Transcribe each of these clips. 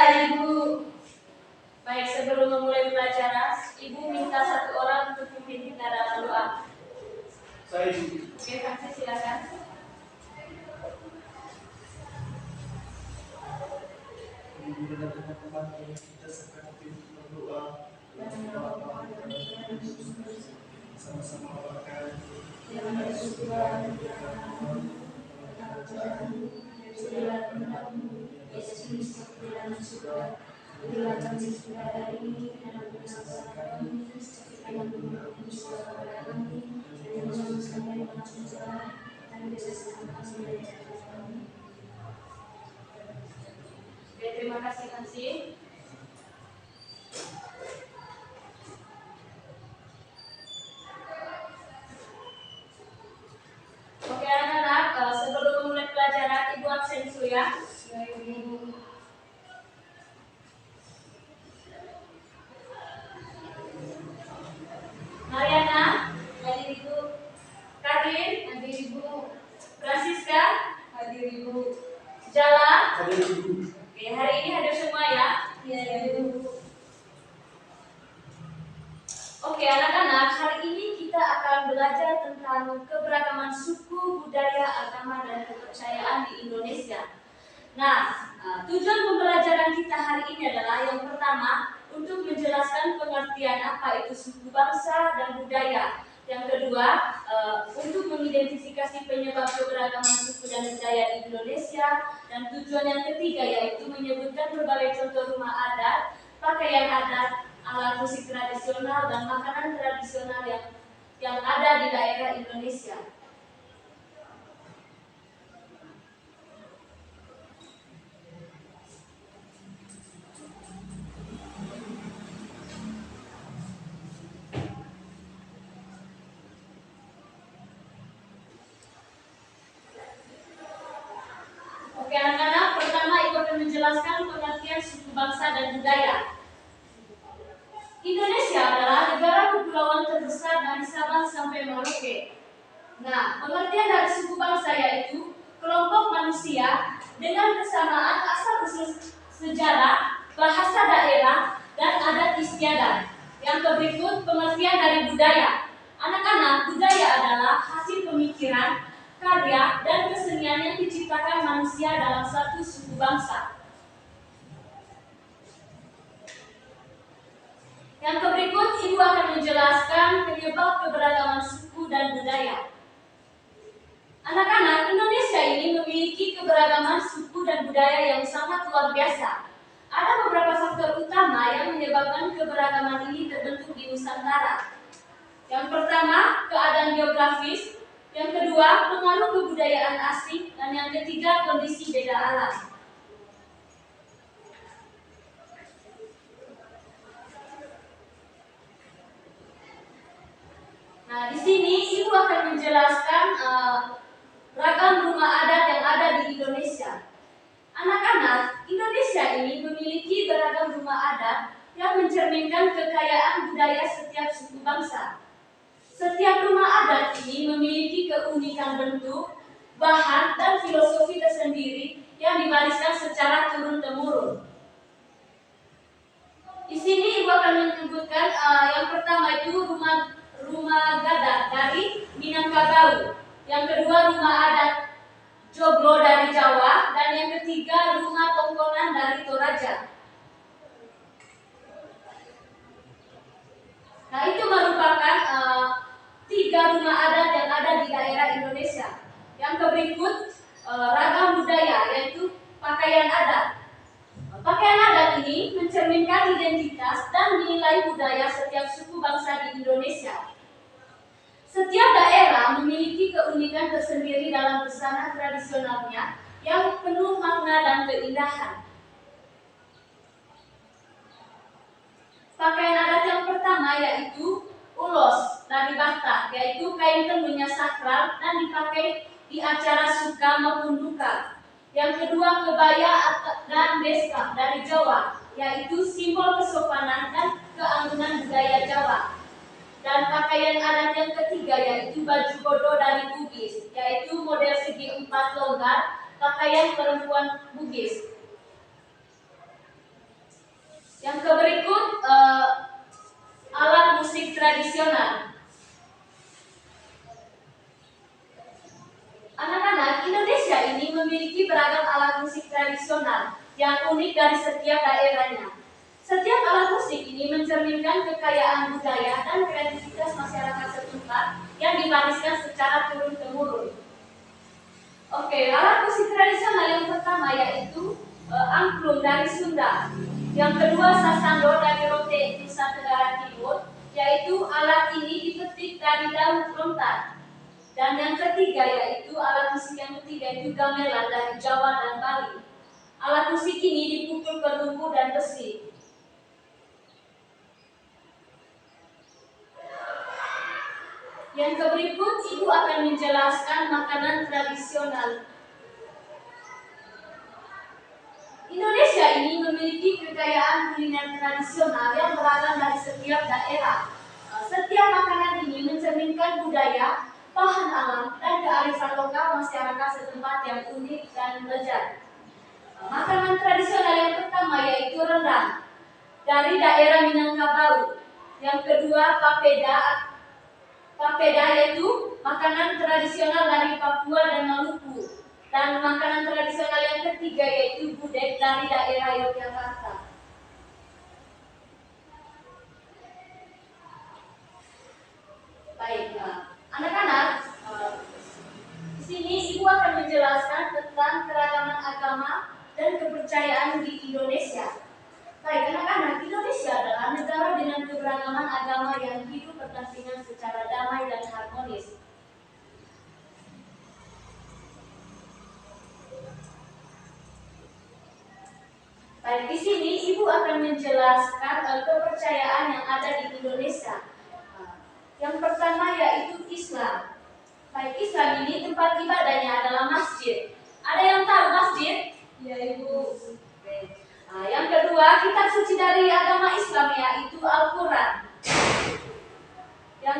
Ibu. Baik, sebelum memulai pelajaran, Ibu minta satu orang untuk memimpin kita dalam doa. Saya Ibu. Oke, Fransy silakan. Ibu dan teman-teman yang kita sepakati untuk berdoa dan Bapa dan Yesus sama-sama berkata yang surga kerajaan segala kehendakmu Yesus Kristus dalam surga berilah kami segala hari ini dan dosa kami seperti yang mengampuni saudara kami dan jangan sampai masuk neraka dan bebaskan kami dari jahat kami. Oke, terima kasih Fransy. Oke anak-anak, sebelum memulai pelajaran, Ibu absen dulu ya. Mariana, hadir Ibu. Karin, hadir Ibu. Francisca, hadir Ibu. Jala, hadir Ibu. Oke, hari ini hadir semua ya. Iya Ibu. Oke anak-anak, hari ini kita akan belajar tentang keberagaman suku, budaya, agama, dan kepercayaan di Indonesia. Nah, tujuan pembelajaran kita hari ini adalah yang pertama, untuk menjelaskan pengertian apa itu suku bangsa dan budaya. Yang kedua, untuk mengidentifikasi penyebab keberagaman suku dan budaya di Indonesia. Dan tujuan yang ketiga yaitu menyebutkan berbagai contoh rumah adat, pakaian adat, alat musik tradisional, dan makanan tradisional yang ada di daerah Indonesia. Oke anak-anak, pertama Ibu akan menjelaskan pengertian suku bangsa dan budaya. Indonesia adalah negara kepulauan terbesar dari Sabang sampai Merauke. Nah, pengertian dari suku bangsa yaitu kelompok manusia dengan kesamaan asal-usul sejarah, bahasa daerah, dan adat istiadat. Yang berikut pengertian dari budaya. Anak-anak, budaya adalah hasil pemikiran, karya, dan kesenian yang diciptakan manusia dalam satu suku bangsa. Yang berikut, Ibu akan menjelaskan penyebab keberagaman suku dan budaya. Anak-anak, Indonesia ini memiliki keberagaman suku dan budaya yang sangat luar biasa. Ada beberapa faktor utama yang menyebabkan keberagaman ini terbentuk di Nusantara. Yang pertama, keadaan geografis. Yang kedua, pengaruh kebudayaan asing. Dan yang ketiga, kondisi beda alam. Nah, di sini Ibu akan menjelaskan ragam rumah adat yang ada di Indonesia. Anak-anak, Indonesia ini memiliki beragam rumah adat yang mencerminkan kekayaan budaya setiap suku bangsa. Setiap rumah adat ini memiliki keunikan bentuk, bahan, dan filosofi tersendiri yang diwariskan secara turun-temurun. Di sini Ibu akan menyebutkan yang pertama itu rumah Gadat dari Minangkabau, yang kedua rumah adat Joglo dari Jawa, dan yang ketiga rumah Tongkonan dari Toraja. Nah, itu merupakan 3 rumah adat yang ada di daerah Indonesia. Yang berikut ragam budaya, yaitu pakaian adat. Pakaian adat ini mencerminkan identitas dan nilai budaya setiap suku bangsa di Indonesia. Setiap daerah memiliki keunikan tersendiri dalam busana tradisionalnya yang penuh makna dan keindahan. Pakaian adat yang pertama yaitu ulos dari Batak, yaitu kain tenunnya sakral dan dipakai di acara suka maupun duka. Yang kedua, kebaya dan beskap dari Jawa, yaitu simbol kesopanan dan keanggunan budaya Jawa. Dan pakaian adat yang ketiga yaitu baju bodo dari Bugis, yaitu model segi 4 longgar, pakaian perempuan Bugis. setiap daerahnya. Setiap alat musik ini mencerminkan kekayaan budaya dan kreativitas masyarakat setempat yang diwariskan secara turun-temurun. Oke, alat musik tradisional yang pertama yaitu angklung dari Sunda. Yang kedua sasando dari Rote, Nusa Tenggara Timur, yaitu alat ini dipetik dari daun lontar. Dan yang ketiga yaitu alat musik yang ketiga itu gamelan dari Jawa dan Bali. Alat musik ini dipukul perunggu dan besi. Yang berikut Ibu akan menjelaskan makanan tradisional. Indonesia ini memiliki kekayaan kuliner tradisional yang beragam dari setiap daerah. Setiap makanan ini mencerminkan budaya, bahan alam, dan kearifan lokal masyarakat setempat yang unik dan lezat. Makanan tradisional yang pertama yaitu rendang dari daerah Minangkabau. Yang kedua papeda yaitu makanan tradisional dari Papua dan Maluku. Dan makanan tradisional yang ketiga yaitu gudeg dari daerah Yogyakarta. Baik, anak-anak, di sini Ibu akan menjelaskan tentang keragaman agama dan kepercayaan di Indonesia. Baik, anak-anak, Indonesia adalah negara dengan keberagaman agama yang hidup berdampingan secara damai dan harmonis. Baik, di sini Ibu akan menjelaskan kepercayaan yang ada di Indonesia. Yang pertama yaitu Islam. Baik, Islam ini tempat ibadahnya adalah masjid. Ada yang tahu masjid? Ya, Ibu. Yang kedua, kitab suci dari agama Islam yaitu Al-Quran. Yang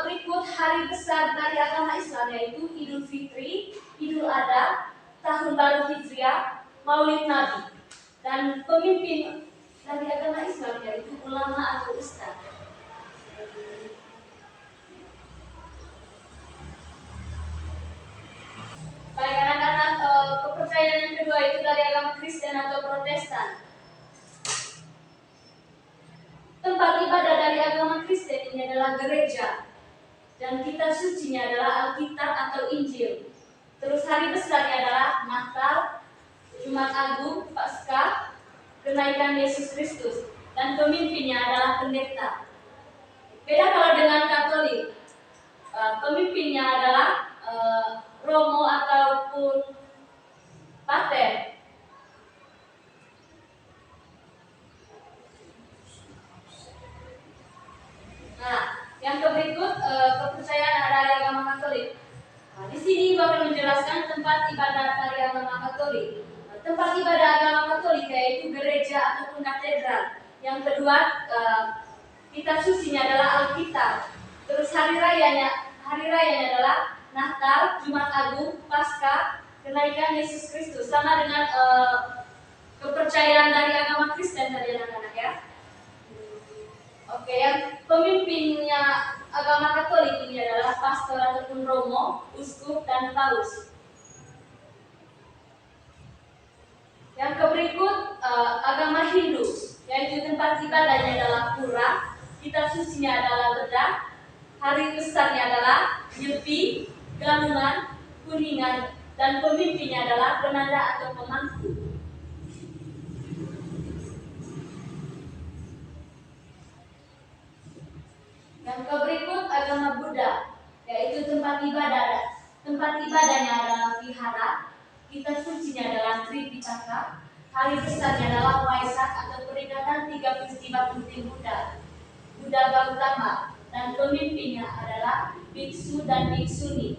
berikut hari besar dari agama Islam yaitu Idul Fitri, Idul Adha, Tahun Baru Hijriah, Maulid Nabi. Dan pemimpin dari agama Islam yaitu ulama atau ustaz. Baik anak-anak, kepercayaan yang kedua itu dari agama Kristen atau Protestan. Tempat ibadah dari agama Kristen ini adalah gereja, dan kitab sucinya adalah Alkitab atau Injil. Terus hari besarnya adalah Natal, Jumat Agung, Paskah, kenaikan Yesus Kristus, dan pemimpinnya adalah pendeta. Beda kalau dengan Katolik, pemimpinnya adalah Romo ataupun Pater. Nah, yang berikut kepercayaan dari agama Katolik. Di sini Ibu akan menjelaskan tempat ibadah dari agama Katolik. Tempat ibadah agama Katolik yaitu gereja ataupun katedral. Yang kedua, kitab sucinya adalah Alkitab. Terus hari rayanya adalah Natal, Jumat Agung, Paskah, kenaikan Yesus Kristus. Sama dengan kepercayaan dari agama Kristen tadi anak-anak ya. Oke, yang pemimpinnya agama Katolik ini adalah pastor ataupun romo, uskup, dan paus. Yang berikut agama Hindu, yaitu tempat ibadahnya adalah pura, kitab sucinya adalah bedah, hari besarnya adalah Nyepi, Galungan, Kuningan, dan pemimpinnya adalah penanda atau pemangku. Yang berikut agama Buddha, yaitu tempat ibadahnya adalah vihara, kitab sucinya adalah Tripitaka, hari besarnya adalah Waisak atau peringatan 3 peristiwa penting Buddha, Buddha Gautama, dan pemimpinnya adalah biksu dan biksuni.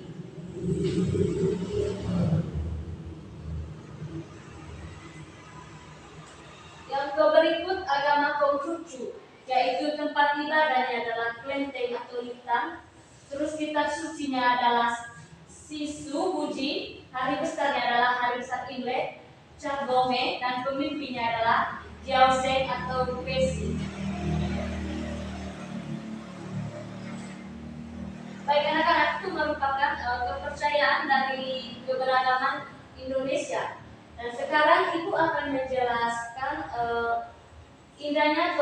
Yang berikut agama Konghucu, yaitu tempat ibadahnya adalah kelenteng atau litang. Terus kitab sucinya adalah Sisu Buji, hari besarnya adalah hari besar Imlek, Cap Gome, dan pemimpinnya adalah Jiaoseng atau Pesi. Baik anak-anak, itu merupakan kepercayaan dari keberagaman Indonesia. Dan sekarang Ibu akan menjelaskan indahnya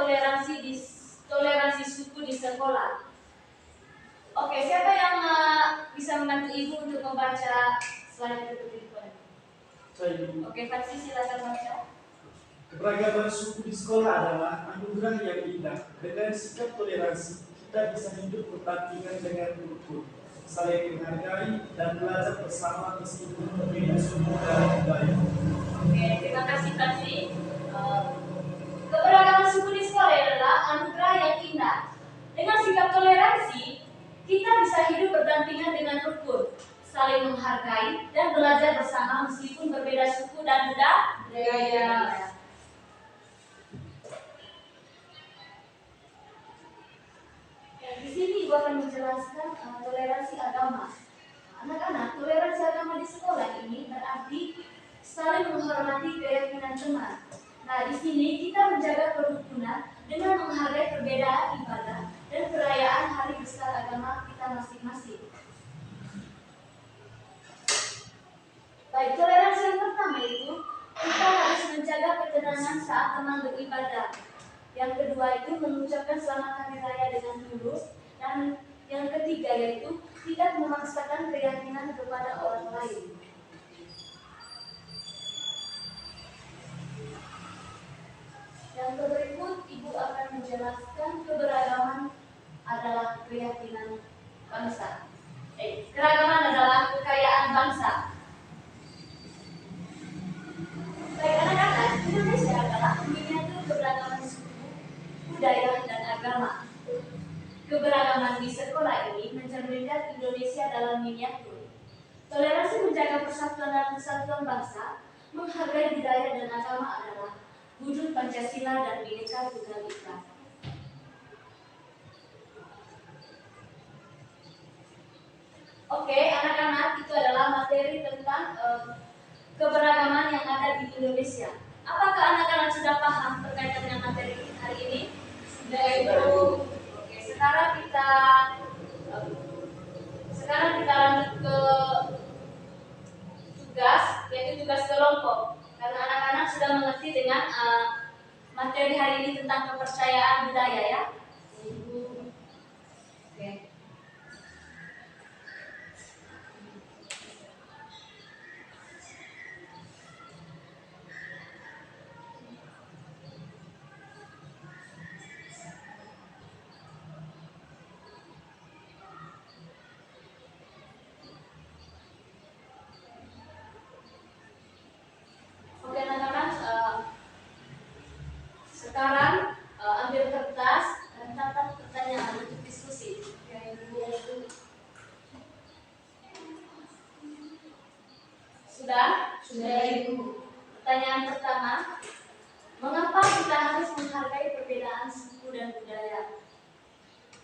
toleransi suku di sekolah. Oke, siapa yang bisa membantu Ibu untuk membaca slide berikutnya? Oke, Fatsi silakan baca. Keberagaman suku di sekolah adalah anugerah yang indah. Dengan sikap toleransi, kita bisa hidup berdampingan dengan rukun, saling menghargai, dan belajar bersama meskipun berbeda suku dan budaya. Oke, terima kasih Fatsi. Keberagaman suku di sekolah adalah anugerah yang indah. Dengan sikap toleransi, kita bisa hidup berdampingan dengan rukun, saling menghargai, dan belajar bersama meskipun berbeda suku dan budaya. Di sini Ibu akan menjelaskan toleransi agama. Anak-anak, toleransi agama di sekolah ini berarti saling menghormati keyakinan teman. Nah, di sini kita menjaga kerukunan dengan menghargai perbedaan ibadah dan perayaan hari besar agama kita masing-masing. Baik, toleransi yang pertama itu kita harus menjaga ketenangan saat teman beribadah. Yang kedua itu mengucapkan selamat hari raya dengan tulus, dan yang ketiga yaitu tidak memaksakan keyakinan kepada orang lain. Yang berikut Ibu akan menjelaskan keberagaman adalah keyakinan bangsa. Keragaman adalah kekayaan bangsa. Baik anak-anak, Indonesia adalah miniatur keberagaman suku, budaya, dan agama. Keberagaman di sekolah ini mencerminkan Indonesia dalam miniatur. Toleransi menjaga persatuan dan kesatuan bangsa, menghargai budaya dan agama adalah wujud Pancasila dan Bhinneka Tunggal Ika. Oke, anak-anak, itu adalah materi tentang keberagaman yang ada di Indonesia. Apakah anak-anak sudah paham berkaitan dengan materi hari ini? Sudah, Ibu. Oke, sekarang kita lanjut ke tugas, yaitu tugas kelompok. Karena anak-anak sudah mengerti dengan materi hari ini tentang kepercayaan budaya ya. Oke. Oke anak-anak, sekarang ambil kertas dan catat pertanyaan untuk diskusi. Sudah? Sudah Ibu. Pertanyaan pertama, mengapa kita harus menghargai perbedaan suku dan budaya?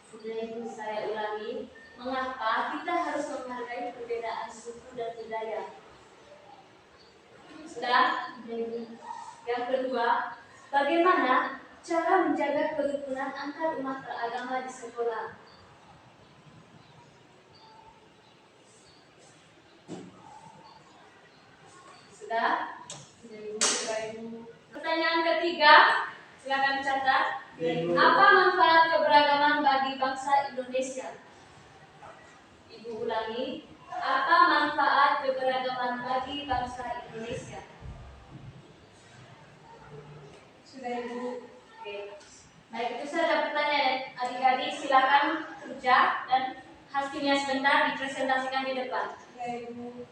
Sudah Ibu, saya ulangi. Mengapa kita harus menghargai perbedaan suku dan budaya? Sudah? Yang kedua, bagaimana cara menjaga kerukunan antar umat beragama di sekolah? Sudah? Pertanyaan ketiga, silakan catat. Apa manfaat keberagaman bagi bangsa Indonesia? Ibu ulangi. Apa manfaat keberagaman bagi bangsa Indonesia? Sudah Ibu. Oke. Baik, itu saja pertanyaan. Adik-adik silakan kerja dan hasilnya sebentar dipresentasikan di depan. Ya Ibu.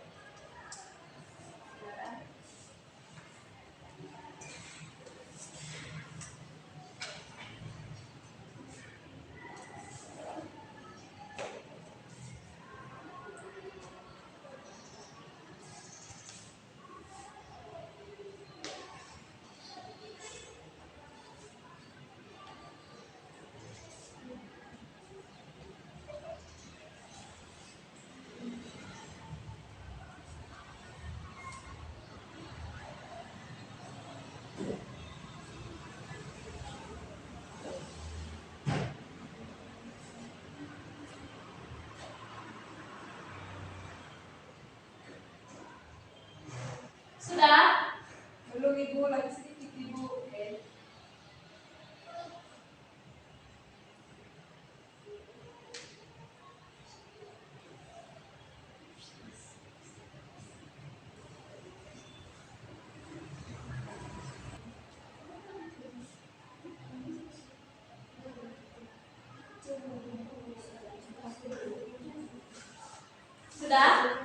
Sudah?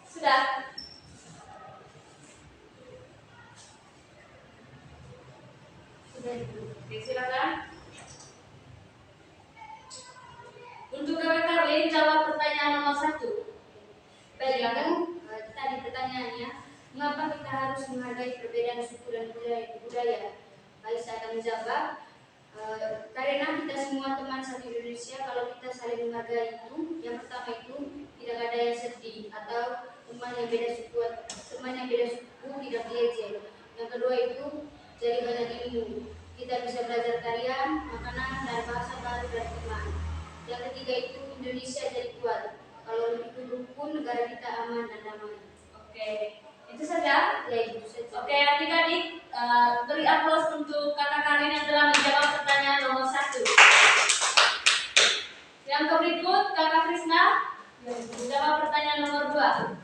Sudah? Sudah Ibu. Oke, silakan. Untuk Kakak Karlin, jawab pertanyaan nomor 1. Baik, Ibu. Tadi pertanyaannya, mengapa kita harus menghargai perbedaan suku dan budaya? Baik, saya akan menjawab. Karena kita semua teman satu Indonesia, kalau kita saling menghargai itu, yang pertama itu tidak ada yang sedih atau teman yang beda suku tidak diejek. Yang kedua itu jadi banyak ilmu. Kita bisa belajar karya, makanan dan bahasa baru dari teman. Yang ketiga itu Indonesia jadi kuat. Kalau lebih rukun, negara kita aman dan damai. Oke, itu saja. Ya, itu saja. Oke, adik-adik, beri aplaus untuk Kakak Karlin yang telah menjawab pertanyaan nomor 1. Yang berikut, Kakak Krisna menjawab pertanyaan nomor 2.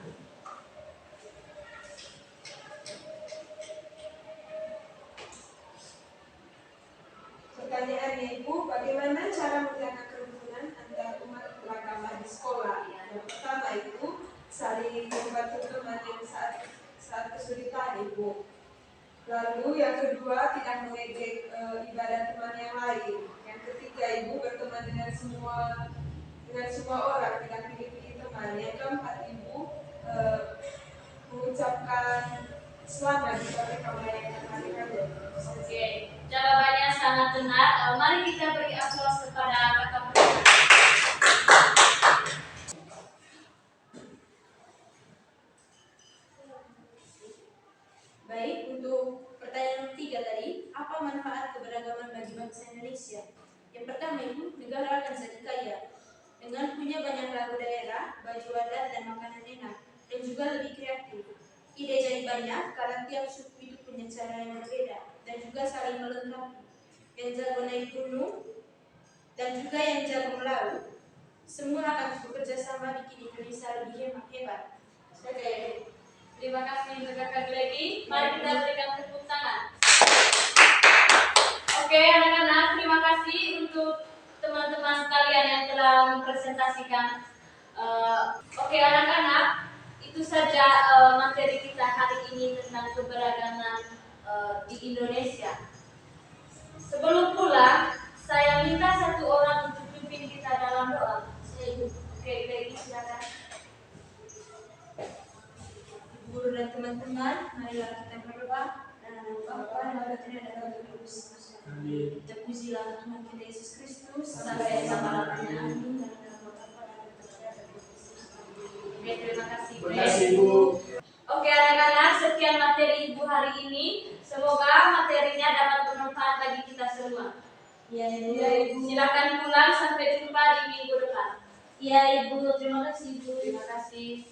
Pertanyaannya Ibu, bagaimana cara menjaga kerukunan antar umat beragama di sekolah? Yang pertama itu saling membantu teman yang saat kesulitan Ibu. Lalu yang kedua tidak mengejek ibadah teman yang lain. Yang ketiga Ibu berteman dengan semua orang, tidak pilih-pilih teman. Yang keempat Ibu mengucapkan selamat jika mereka merayakan hari raya. Oke, jawabannya sangat benar. Mari kita beri aplaus kepada Kakak Krisna. Baik, untuk pertanyaan ketiga tadi, apa manfaat keberagaman bagi bangsa Indonesia? Yang pertama itu, negara akan jadi kaya dengan punya banyak lagu daerah, baju adat dan makanan enak, dan juga lebih kreatif. Ide jadi banyak karena tiap suku itu punya cara yang berbeda dan juga saling melengkapi. Yang jago naik gunung dan juga yang jago melaut, semua akan bekerja sama bikin Indonesia lebih hebat. Oke, terima kasih untuk Kakak Gledi. Mari kita berikan tepuk tangan. Oke, anak-anak, terima kasih untuk teman-teman sekalian yang telah mempresentasikan. Oke, anak-anak, itu saja materi kita hari ini tentang keberagaman di Indonesia. Sebelum pulang, saya minta satu orang untuk pimpin kita dalam doa. Oke, Gledi, silakan. Guru dan teman-teman, marilah kita berdoa. Bapa dan Bapa tidak ada terus. Kita pujilah Tuhan kita Yesus Kristus Sampai selama-lamanya. Amin. Oke, terima kasih. Terima kasih Ibu. Oke, anak-anak, sekian materi Ibu hari ini. Semoga materinya dapat bermanfaat bagi kita semua. Ya, Ibu. Silakan pulang, sampai jumpa di minggu depan. Ya, Ibu, terima kasih, Ibu. Terima kasih.